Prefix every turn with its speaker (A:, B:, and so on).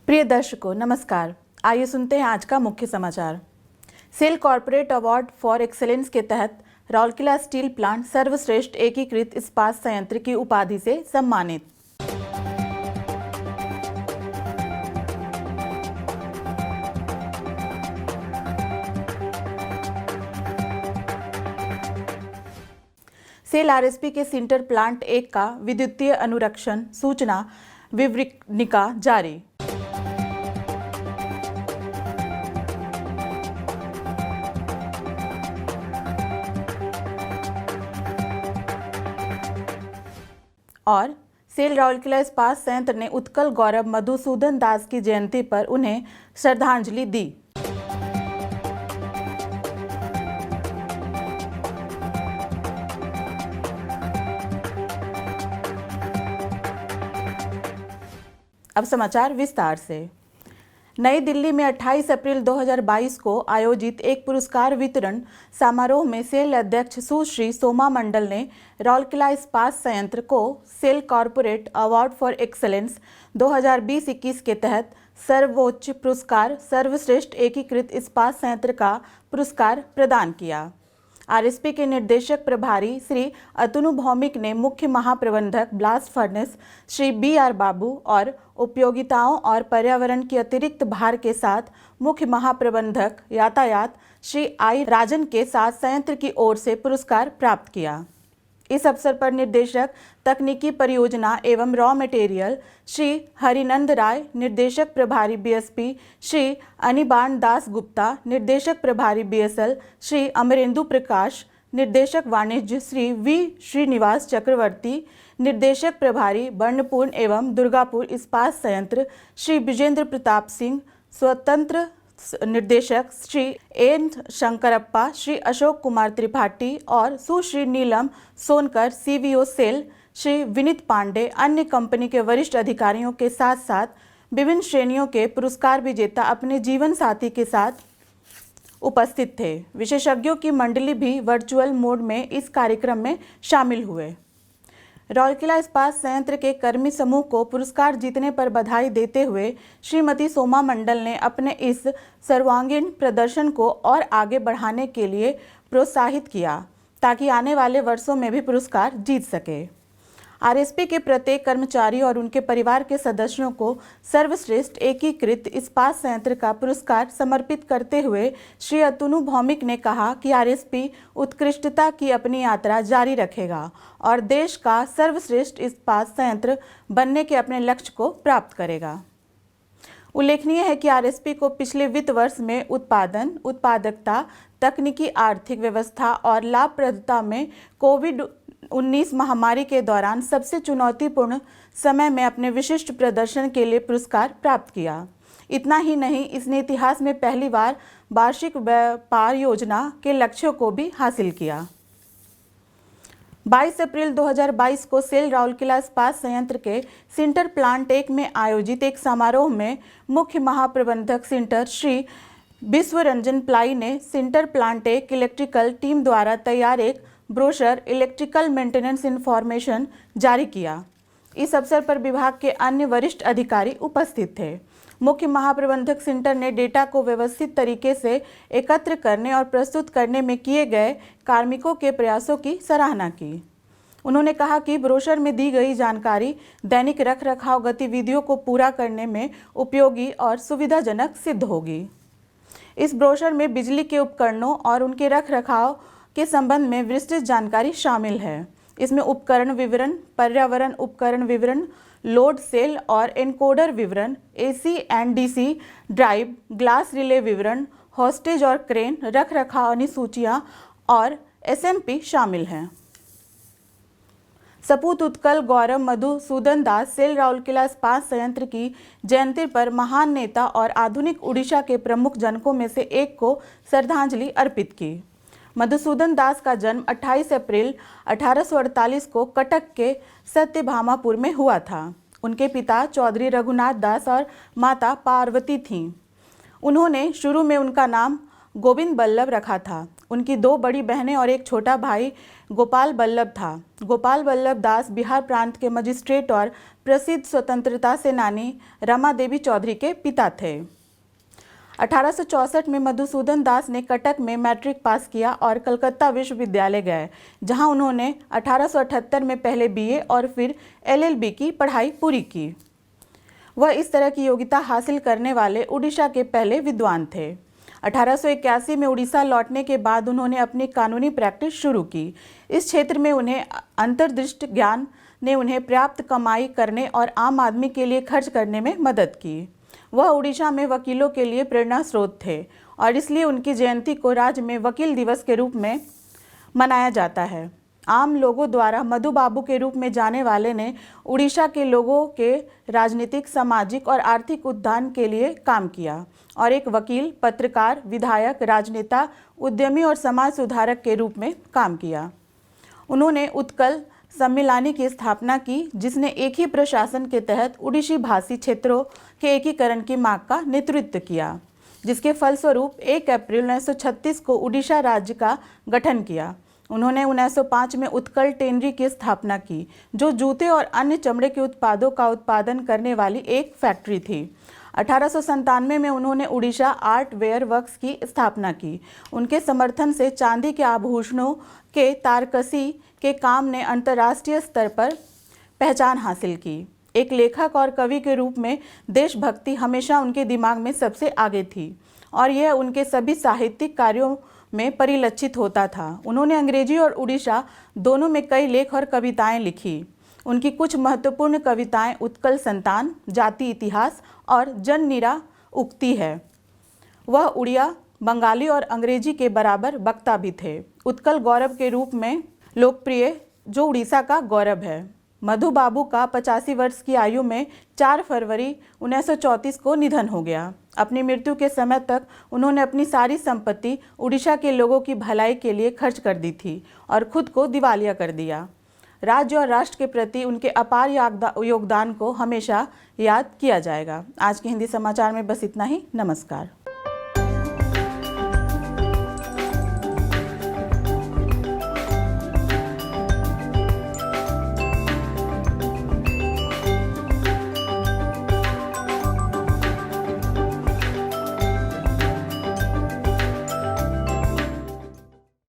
A: प्रिय दर्शकों नमस्कार। आइए सुनते हैं आज का मुख्य समाचार। SAIL corporate award for excellence के तहत राउरकेला स्टील प्लांट सर्वश्रेष्ठ एकीकृत इस्पात संयंत्र की उपाधि से सम्मानित। सेल आरएसपी के सिंटर प्लांट 1 का विद्युतीय अनुरक्षण सूचना विवरणिका जारी। और सेल राउरकेला इस्पात संयंत्र ने उत्कल गौरव मधुसूदन दास की जयंती पर उन्हें श्रद्धांजलि दी। अब समाचार विस्तार से। नई दिल्ली में 28 अप्रैल 2022 को आयोजित एक पुरस्कार वितरण समारोह में सेल अध्यक्ष सुश्री सोमा मंडल ने राउरकेला इस्पात संयंत्र को SAIL corporate award for excellence 2020-21 के तहत सर्वोच्च पुरस्कार सर्वश्रेष्ठ एकीकृत इस्पात संयंत्र का पुरस्कार प्रदान किया। आरएसपी के निर्देशक प्रभारी श्री अतनु भौमिक ने मुख्य महाप्रबंधक ब्लास्ट फर्नेस श्री BR बाबू और उपयोगिताओं और पर्यावरण की अतिरिक्त भार के साथ मुख्य महाप्रबंधक यातायात श्री I राजन के साथ संयंत्र की ओर से पुरस्कार प्राप्त किया। इस अवसर पर निर्देशक तकनीकी परियोजना एवं रॉ मटेरियल श्री हरिनंद राय, निर्देशक प्रभारी BSP श्री अनिबान दास गुप्ता, निर्देशक प्रभारी BSL श्री अमरेंदु प्रकाश, निर्देशक वाणिज्य श्री V श्रीनिवास चक्रवर्ती, निर्देशक प्रभारी बर्णपुर एवं दुर्गापुर इस्पात संयंत्र श्री विजेंद्र प्रताप सिंह, स्वतंत्र निर्देशक श्री एन शंकरप्पा, श्री अशोक कुमार त्रिपाठी और सुश्री नीलम सोनकर CVO सेल, श्री विनीत पांडे, अन्य कंपनी के वरिष्ठ अधिकारियों के साथ साथ विभिन्न श्रेणियों के पुरस्कार विजेता अपने जीवन साथी के साथ उपस्थित थे। विशेषज्ञों की मंडली भी वर्चुअल मोड में इस कार्यक्रम में शामिल हुए। राउरकेला इस्पात संयंत्र के कर्मी समूह को पुरस्कार जीतने पर बधाई देते हुए श्रीमती सोमा मंडल ने अपने इस सर्वांगीण प्रदर्शन को और आगे बढ़ाने के लिए प्रोत्साहित किया ताकि आने वाले वर्षों में भी पुरस्कार जीत सके। आरएसपी के प्रत्येक कर्मचारी और उनके परिवार के सदस्यों को सर्वश्रेष्ठ एकीकृत इस्पात संयंत्र का पुरस्कार समर्पित करते हुए श्री अतनु भौमिक ने कहा कि आरएसपी उत्कृष्टता की अपनी यात्रा जारी रखेगा और देश का सर्वश्रेष्ठ इस्पात संयंत्र बनने के अपने लक्ष्य को प्राप्त करेगा। उल्लेखनीय है कि आरएसपी को पिछले वित्त वर्ष में उत्पादन, उत्पादकता, तकनीकी आर्थिक व्यवस्था और लाभप्रदता में कोविड-19 महामारी के दौरान सबसे चुनौतीपूर्ण समय में अपने विशिष्ट प्रदर्शन के लिए पुरस्कार प्राप्त किया। इतना ही नहीं, इसने इतिहास में पहली बार वार्षिक व्यापार योजना के लक्ष्यों को भी हासिल किया। 22 अप्रैल 2022 को सेल राउरकेला इस्पात संयंत्र के सिंटर प्लांट 1 में आयोजित एक समारोह में मुख्य महाप्रबंधक सिंटर श्री विश्वरंजन प्लाई ने सिंटर प्लांट 1 इलेक्ट्रिकल टीम द्वारा तैयार एक ब्रोशर इलेक्ट्रिकल मेंटेनेंस इंफॉर्मेशन जारी किया। इस अवसर पर विभाग के अन्य वरिष्ठ अधिकारी उपस्थित थे। मुख्य महाप्रबंधक सिंटर ने डेटा को व्यवस्थित तरीके से एकत्र करने और प्रस्तुत करने में किए गए कार्मिकों के प्रयासों की सराहना की। उन्होंने कहा कि ब्रोशर में दी गई जानकारी दैनिक रखरखाव गतिविधियों को पूरा करने में उपयोगी और सुविधाजनक सिद्ध होगी। इस ब्रोशर में बिजली के उपकरणों और उनके रखरखाव के संबंध में विस्तृत जानकारी शामिल है। इसमें उपकरण विवरण, पर्यावरण उपकरण विवरण, लोड सेल और एनकोडर विवरण, AC and DC drive, glass relay विवरण, हॉस्टेज और क्रेन रखरखाव अनुसूचियाँ और SMP शामिल हैं। सपूत उत्कल गौरव मधुसूदन दास सेल राउरकेला इस्पात संयंत्र की जयंती पर महान नेता और आधुनिक उड़ीसा के प्रमुख जनकों में से एक को श्रद्धांजलि अर्पित की। मधुसूदन दास का जन्म 28 अप्रैल 1848 को कटक के सत्यभामापुर में हुआ था। उनके पिता चौधरी रघुनाथ दास और माता पार्वती थीं। उन्होंने शुरू में उनका नाम गोविंद बल्लभ रखा था। उनकी 2 बड़ी बहनें और एक छोटा भाई गोपाल बल्लभ था। गोपाल बल्लभ दास बिहार प्रांत के मजिस्ट्रेट और प्रसिद्ध स्वतंत्रता सेनानी रमा देवी चौधरी के पिता थे। 1864 में मधुसूदन दास ने कटक में मैट्रिक पास किया और कलकत्ता विश्वविद्यालय गए, जहां उन्होंने 1878 में पहले बीए और फिर एलएलबी की पढ़ाई पूरी की। वह इस तरह की योग्यता हासिल करने वाले उड़ीसा के पहले विद्वान थे। 1881 में उड़ीसा लौटने के बाद उन्होंने अपनी कानूनी प्रैक्टिस शुरू की। इस क्षेत्र में उन्हें अंतर्दृष्टि ज्ञान ने उन्हें पर्याप्त कमाई करने और आम आदमी के लिए खर्च करने में मदद की। वह उड़ीसा में वकीलों के लिए प्रेरणा स्रोत थे और इसलिए उनकी जयंती को राज्य में वकील दिवस के रूप में मनाया जाता है। आम लोगों द्वारा मधु बाबू के रूप में जाने वाले ने उड़ीसा के लोगों के राजनीतिक, सामाजिक और आर्थिक उत्थान के लिए काम किया और एक वकील, पत्रकार, विधायक, राजनेता, उद्यमी और समाज सुधारक के रूप में काम किया। उन्होंने उत्कल सम्मेलनी की स्थापना की, जिसने एक ही प्रशासन के तहत उड़ीसी भाषी क्षेत्रों के एकीकरण की मांग का नेतृत्व किया, जिसके फलस्वरूप 1 अप्रैल 1936 को उड़ीसा राज्य का गठन किया। उन्होंने 1905 में उत्कल टेनरी की स्थापना की, जो जूते और अन्य चमड़े के उत्पादों का उत्पादन करने वाली एक फैक्ट्री थी। 1897 में उन्होंने उड़ीसा आर्ट वेयर वर्क्स की स्थापना की। उनके समर्थन से चांदी के आभूषणों के तारकसी के काम ने अंतर्राष्ट्रीय स्तर पर पहचान हासिल की। एक लेखक और कवि के रूप में देशभक्ति हमेशा उनके दिमाग में सबसे आगे थी और यह उनके सभी साहित्यिक कार्यों में परिलक्षित होता था। उन्होंने अंग्रेजी और उड़ीसा दोनों में कई लेख और कविताएं लिखी। उनकी कुछ महत्वपूर्ण कविताएं उत्कल संतान, जाति इतिहास और जननिरा उक्ति है। वह उड़िया, बंगाली और अंग्रेजी के बराबर वक्ता भी थे। उत्कल गौरव के रूप में लोकप्रिय, जो उड़ीसा का गौरव है। मधु बाबू का 85 वर्ष की आयु में 4 फरवरी 1934 को निधन हो गया। अपनी मृत्यु के समय तक उन्होंने अपनी सारी संपत्ति उड़ीसा के लोगों की भलाई के लिए खर्च कर दी थी और खुद को दिवालिया कर दिया। राज्य और राष्ट्र के प्रति उनके अपार योगदान को हमेशा याद किया जाएगा। आज के हिंदी समाचार में बस इतना ही। नमस्कार।